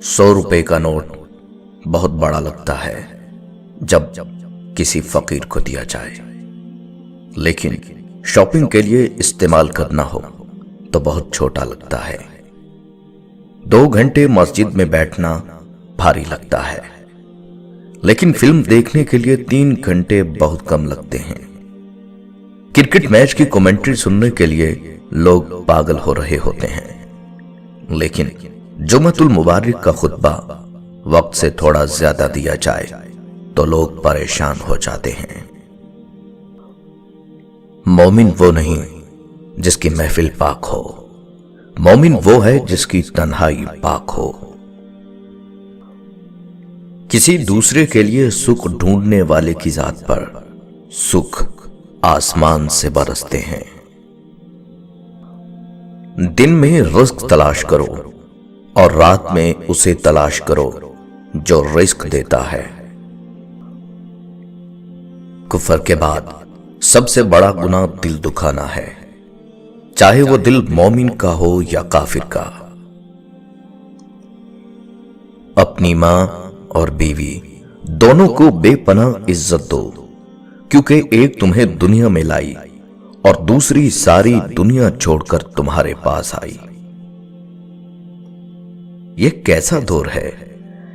100 रुपए का नोट बहुत बड़ा लगता है जब किसी फकीर को दिया जाए, लेकिन शॉपिंग के लिए इस्तेमाल करना हो तो बहुत छोटा लगता है। 2 घंटे मस्जिद में बैठना भारी लगता है, लेकिन फिल्म देखने के लिए 3 घंटे बहुत कम लगते हैं। क्रिकेट मैच की कमेंट्री सुनने के लिए लोग पागल हो रहे होते हैं, लेकिन जुम्मतुल मुबारक का खुतबा वक्त से थोड़ा ज्यादा दिया जाए तो लोग परेशान हो जाते हैं। मोमिन वो नहीं जिसकी महफिल पाक हो, मोमिन वो है जिसकी तन्हाई पाक हो। किसी दूसरे के लिए सुख ढूंढने वाले की जात पर सुख आसमान से बरसते हैं। दिन में रिस्क तलाश करो और रात में उसे तलाश करो जो रिस्क देता है। कुफर के बाद सबसे बड़ा गुनाह दिल दुखाना है, चाहे वो दिल मोमिन का हो या काफिर का। अपनी मां और बीवी दोनों को बेपनाह इज्जत दो, क्योंकि एक तुम्हें दुनिया में लाई और दूसरी सारी दुनिया छोड़कर तुम्हारे पास आई। ये कैसा दौर है,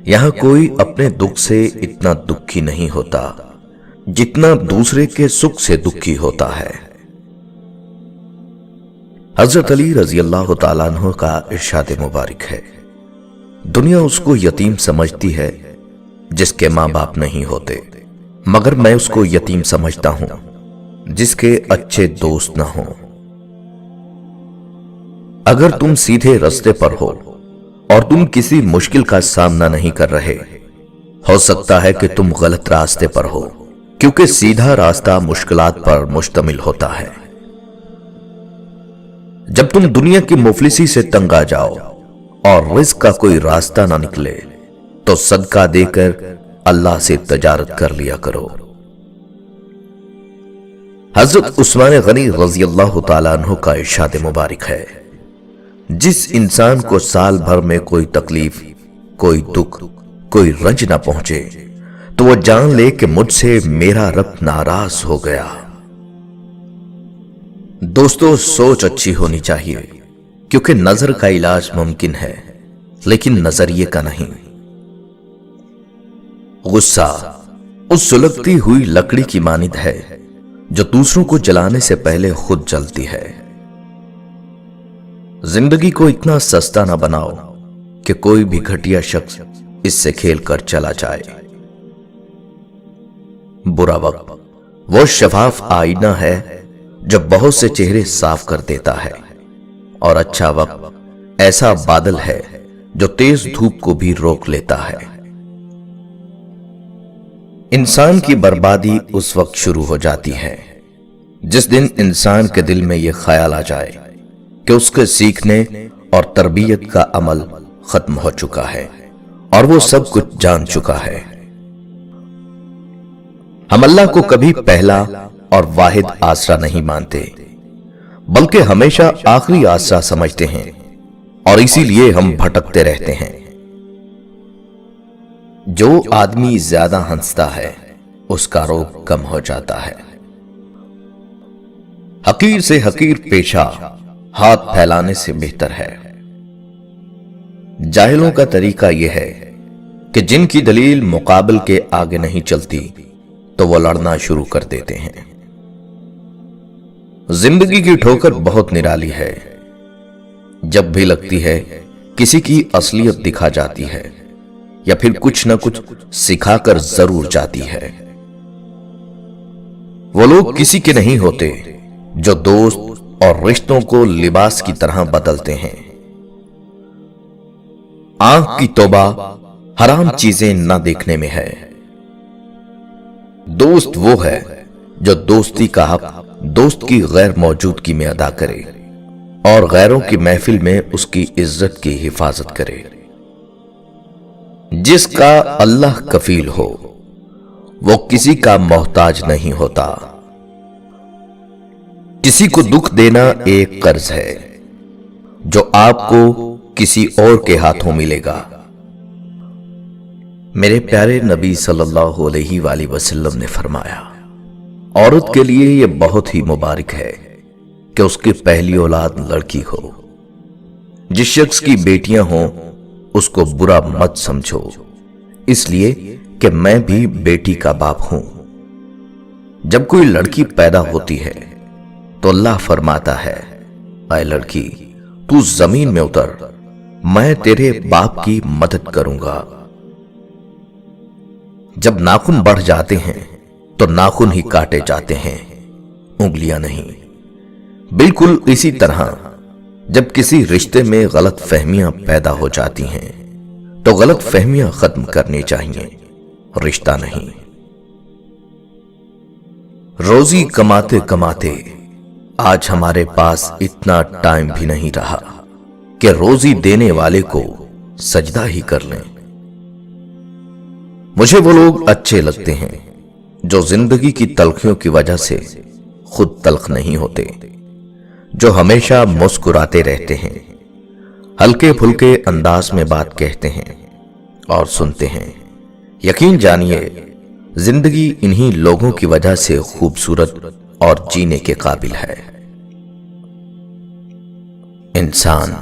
यहां कोई अपने दुख से इतना दुखी नहीं होता जितना दूसरे के सुख से दुखी होता है। हजरत अली रजी अल्लाह तआला अन्हु का इरशाद मुबारक है, दुनिया उसको यतीम समझती है जिसके मां बाप नहीं होते, मगर मैं उसको यतीम समझता हूं जिसके अच्छे दोस्त ना हो। अगर तुम सीधे रास्ते पर हो और तुम किसी मुश्किल का सामना नहीं कर रहे, हो सकता है कि तुम गलत रास्ते पर हो, क्योंकि सीधा रास्ता मुश्किलात पर मुश्तमिल होता है। जब तुम दुनिया की मुफलिसी से तंग आ जाओ और रिज़्क का कोई रास्ता ना निकले, तो सदका देकर अल्लाह से तजारत कर लिया करो। हजरत उस्मान गनी रज़ी अल्लाह तआला अन्हु का इरशाद मुबारक है, जिस इंसान को साल भर में कोई तकलीफ, कोई दुख, कोई रंज ना पहुंचे, तो वो जान ले कि मुझसे मेरा रब नाराज हो गया। दोस्तों, सोच अच्छी होनी चाहिए, क्योंकि नजर का इलाज मुमकिन है लेकिन नजरिए का नहीं। गुस्सा उस सुलगती हुई लकड़ी की मानिंद है जो दूसरों को जलाने से पहले खुद जलती है। जिंदगी को इतना सस्ता ना बनाओ कि कोई भी घटिया शख्स इससे खेल कर चला जाए। बुरा वक्त वो शफाफ आईना है जो बहुत से चेहरे साफ कर देता है, और अच्छा वक्त ऐसा बादल है जो तेज धूप को भी रोक लेता है। इंसान की बर्बादी उस वक्त शुरू हो जाती है जिस दिन इंसान के दिल में यह ख्याल आ जाए कि उसके सीखने और तरबियत का अमल खत्म हो चुका है और वो सब कुछ जान चुका है। हम अल्लाह को कभी पहला और वाहिद आसरा नहीं मानते, बल्कि हमेशा आखिरी आसरा समझते हैं, और इसीलिए हम भटकते रहते हैं। जो आदमी ज्यादा हंसता है उसका रोग कम हो जाता है। हकीर से हकीर पेशा हाथ फैलाने से बेहतर है। जाहिलों का तरीका यह है कि जिनकी दलील मुकाबल के आगे नहीं चलती तो वो लड़ना शुरू कर देते हैं। जिंदगी की ठोकर बहुत निराली है, जब भी लगती है किसी की असलियत दिखा जाती है या फिर कुछ न कुछ सिखाकर जरूर जाती है। वो लोग किसी के नहीं होते जो दोस्त और रिश्तों को लिबास की तरह बदलते हैं। आंख की तौबा हराम चीजें न देखने में है। दोस्त वो है जो दोस्ती का हक दोस्त की गैर मौजूदगी में अदा करे और गैरों की महफिल में उसकी इज्जत की हिफाजत करे। जिसका अल्लाह कफील हो वो किसी का मोहताज नहीं होता। किसी को दुख देना एक कर्ज है जो आपको किसी और के हाथों मिलेगा, میرے پیارے نبی صلی اللہ علیہ وآلہ وسلم نے فرمایا، عورت کے لیے یہ بہت ہی مبارک ہے کہ اس کی پہلی اولاد لڑکی ہو۔ جس شخص کی بیٹیاں ہوں اس کو برا مت سمجھو، اس لیے کہ میں بھی بیٹی کا باپ ہوں۔ جب کوئی لڑکی پیدا ہوتی ہے تو اللہ فرماتا ہے، اے لڑکی تو زمین میں اتر، میں تیرے باپ کی مدد کروں گا۔ جب ناخن بڑھ جاتے ہیں تو ناخن ہی کاٹے جاتے ہیں، انگلیاں نہیں۔ بالکل اسی طرح جب کسی رشتے میں غلط فہمیاں پیدا ہو جاتی ہیں تو غلط فہمیاں ختم کرنی چاہیے، رشتہ نہیں۔ روزی کماتے کماتے آج ہمارے پاس اتنا ٹائم بھی نہیں رہا کہ روزی دینے والے کو سجدہ ہی کر لیں۔ مجھے وہ لوگ اچھے لگتے ہیں جو زندگی کی تلخیوں کی وجہ سے خود تلخ نہیں ہوتے، جو ہمیشہ مسکراتے رہتے ہیں، ہلکے پھلکے انداز میں بات کہتے ہیں اور سنتے ہیں۔ یقین جانیے زندگی انہی لوگوں کی وجہ سے خوبصورت اور جینے کے قابل ہے۔ انسان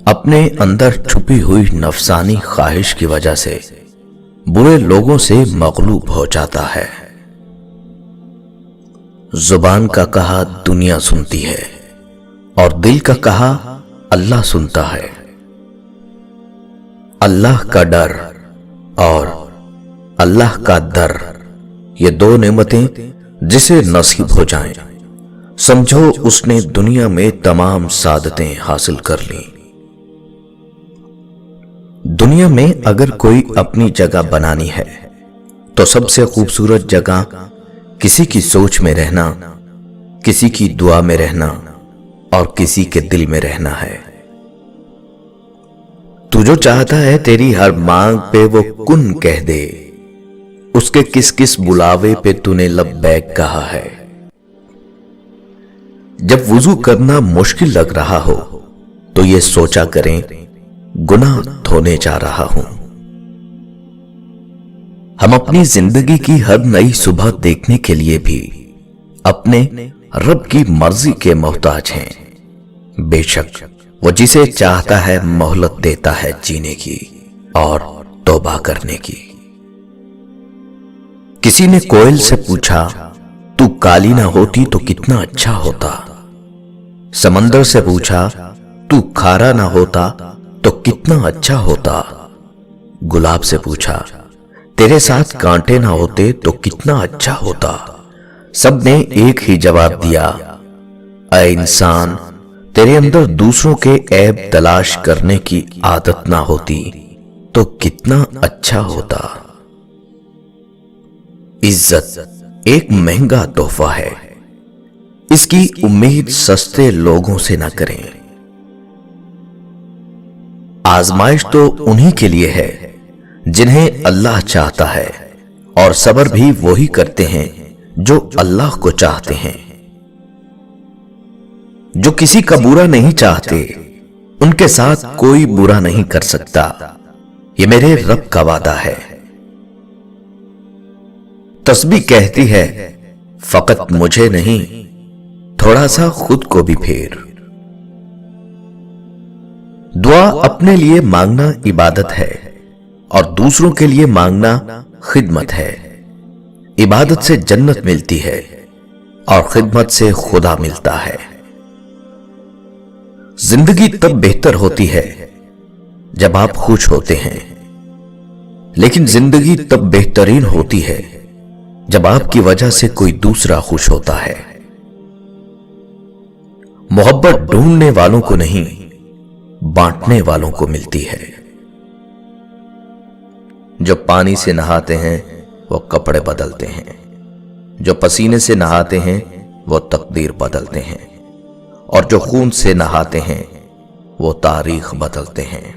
اپنے اندر چھپی ہوئی نفسانی خواہش کی وجہ سے برے لوگوں سے مغلوب ہو جاتا ہے۔ زبان کا کہا دنیا سنتی ہے اور دل کا کہا اللہ سنتا ہے۔ اللہ کا ڈر اور اللہ کا در، یہ دو نعمتیں جسے نصیب ہو جائیں سمجھو اس نے دنیا میں تمام سعادتیں حاصل کر لیں۔ دنیا میں اگر کوئی اپنی جگہ بنانی ہے تو سب سے خوبصورت جگہ کسی کی سوچ میں رہنا، کسی کی دعا میں رہنا اور کسی کے دل میں رہنا ہے۔ تو جو چاہتا ہے تیری ہر مانگ پہ وہ کن کہہ دے، اس کے کس کس بلاوے پہ تو نے لبیک کہا ہے۔ جب وضو کرنا مشکل لگ رہا ہو تو یہ سوچا کریں گناہ دھونے جا رہا ہوں۔ ہم اپنی زندگی کی ہر نئی صبح دیکھنے کے لیے بھی اپنے رب کی مرضی کے محتاج ہیں۔ بے شک وہ جسے چاہتا ہے مہلت دیتا ہے جینے کی اور توبہ کرنے کی۔ کسی نے کوئل سے پوچھا، تو کالی نہ ہوتی تو کتنا اچھا ہوتا۔ سمندر سے پوچھا، تو کھارا نہ ہوتا تو کتنا اچھا ہوتا۔ گلاب سے پوچھا، تیرے ساتھ کانٹے نہ ہوتے تو کتنا اچھا ہوتا۔ سب نے ایک ہی جواب دیا، اے انسان تیرے اندر دوسروں کے عیب تلاش کرنے کی عادت نہ ہوتی تو کتنا اچھا ہوتا۔ عزت ایک مہنگا تحفہ ہے، اس کی امید سستے لوگوں سے نہ کریں۔ آزمائش تو انہی کے لیے ہے جنہیں اللہ چاہتا ہے، اور صبر بھی وہی کرتے ہیں جو اللہ کو چاہتے ہیں۔ جو کسی کا برا نہیں چاہتے ان کے ساتھ کوئی برا نہیں کر سکتا، یہ میرے رب کا وعدہ ہے۔ تسبیح کہتی ہے، فقط مجھے نہیں تھوڑا سا خود کو بھی پھیر۔ دعا اپنے لیے مانگنا عبادت ہے اور دوسروں کے لیے مانگنا خدمت ہے۔ عبادت سے جنت ملتی ہے اور خدمت سے خدا ملتا ہے۔ زندگی تب بہتر ہوتی ہے جب آپ خوش ہوتے ہیں، لیکن زندگی تب بہترین ہوتی ہے جب آپ کی وجہ سے کوئی دوسرا خوش ہوتا ہے۔ محبت ڈھونڈنے والوں کو نہیں، بانٹنے والوں کو ملتی ہے۔ جو پانی سے نہاتے ہیں وہ کپڑے بدلتے ہیں، جو پسینے سے نہاتے ہیں وہ تقدیر بدلتے ہیں، اور جو خون سے نہاتے ہیں وہ تاریخ بدلتے ہیں۔